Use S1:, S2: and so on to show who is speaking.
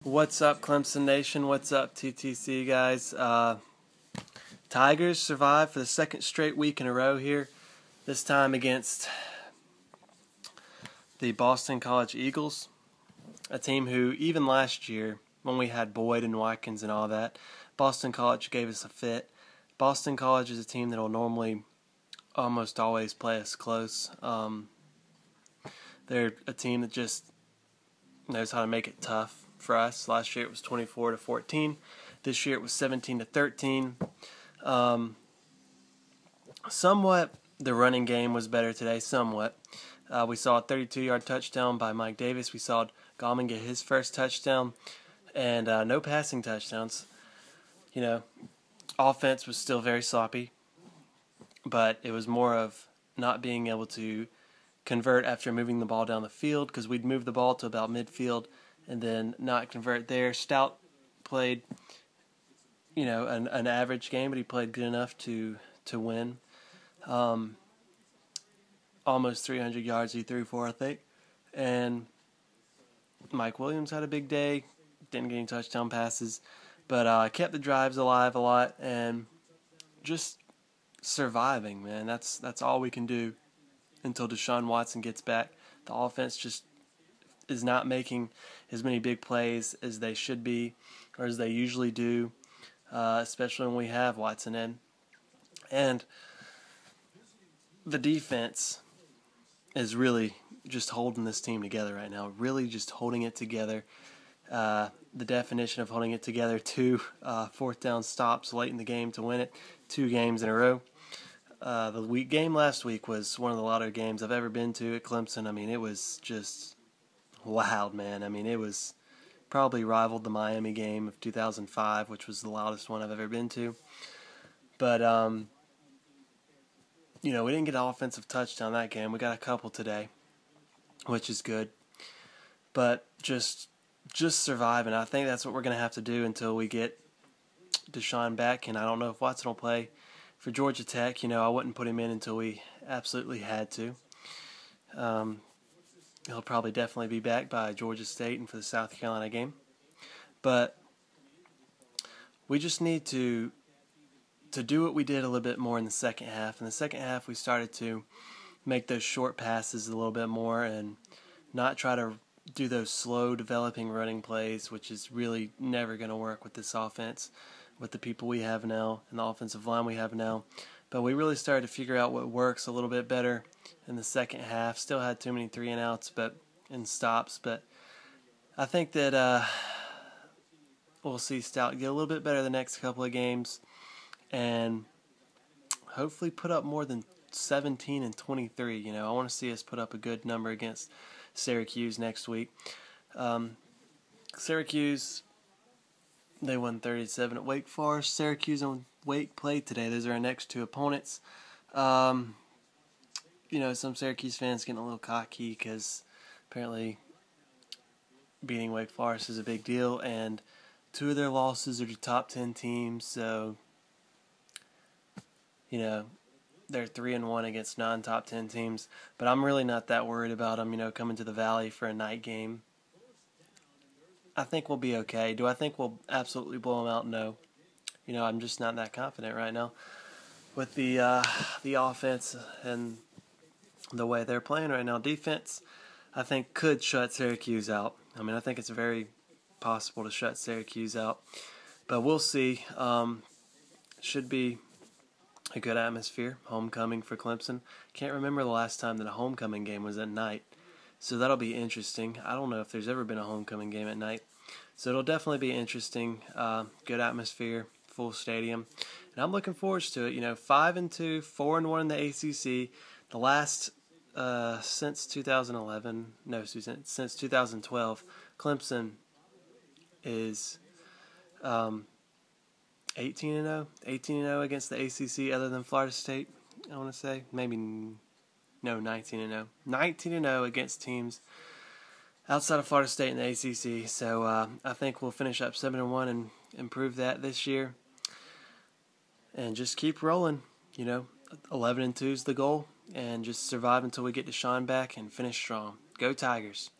S1: What's up, Clemson Nation? What's up, TTC guys? Tigers survived for the second straight week in a row here, this time against the Boston College Eagles, a team who, even last year, when we had Boyd and Watkins and all that, Boston College gave us a fit. Boston College is a team that will normally almost always play us close. They're a team that just knows how to make it tough for us. Last year it was 24-14. This year it was 17-13. Somewhat the running game was better today. Somewhat. We saw a 32-yard touchdown by Mike Davis. We saw Gallman get his first touchdown, and no passing touchdowns. You know, offense was still very sloppy, but it was more of not being able to convert after moving the ball down the field, because we'd move the ball to about midfield and then not convert there. Stout played, an average game, but he played good enough to win. Almost 300 yards he threw for, I think. And Mike Williams had a big day. Didn't get any touchdown passes, but kept the drives alive a lot and just surviving, man. That's all we can do until Deshaun Watson gets back. The offense just is not making as many big plays as they should be, or as they usually do, especially when we have Watson in. And the defense is really just holding this team together right now, really just holding it together. The definition of holding it together, 2 fourth down stops late in the game to win it, 2 games in a row. The game last week was one of the louder games I've ever been to at Clemson. I mean, it was just loud, man. I mean, it was probably rivaled the Miami game of 2005, which was the loudest one I've ever been to. But, we didn't get an offensive touchdown that game. We got a couple today, which is good. But just surviving. I think that's what we're going to have to do until we get Deshaun back. And I don't know if Watson will play for Georgia Tech. I wouldn't put him in until we absolutely had to. He'll probably definitely be back by Georgia State and for the South Carolina game. But we just need to do what we did a little bit more in the second half. In the second half, we started to make those short passes a little bit more and not try to do those slow developing running plays, which is really never going to work with this offense, with the people we have now and the offensive line we have now. But we really started to figure out what works a little bit better in the second half. Still had too many 3-and-outs and stops, but I think that we'll see Stout get a little bit better the next couple of games and hopefully put up more than 17 and 23. I want to see us put up a good number against Syracuse next week. Syracuse, they won 37 at Wake Forest. Syracuse and Wake played today. Those are our next 2 opponents. Some Syracuse fans getting a little cocky because apparently beating Wake Forest is a big deal, and 2 of their losses are to top 10 teams, so they're 3-1 against non-top 10 teams. But I'm really not that worried about them, coming to the Valley for a night game. I think we'll be okay. Do I think we'll absolutely blow them out? No. I'm just not that confident right now with the offense and the way they're playing right now. Defense, I think, could shut Syracuse out. I think it's very possible to shut Syracuse out. But we'll see. Should be a good atmosphere. Homecoming for Clemson. Can't remember the last time that a homecoming game was at night. So that'll be interesting. I don't know if there's ever been a homecoming game at night. So it'll definitely be interesting. Good atmosphere, full stadium. And I'm looking forward to it. 5-2, 4-1 in the ACC. The last since 2011, no, Susan, since 2012, Clemson is 18-0 against the ACC, other than Florida State. I want to say 19-0 against teams outside of Florida State and the ACC. So I think we'll finish up 7-1 and improve that this year, and just keep rolling. 11-2 is the goal, and just survive until we get Deshaun back and finish strong. Go Tigers.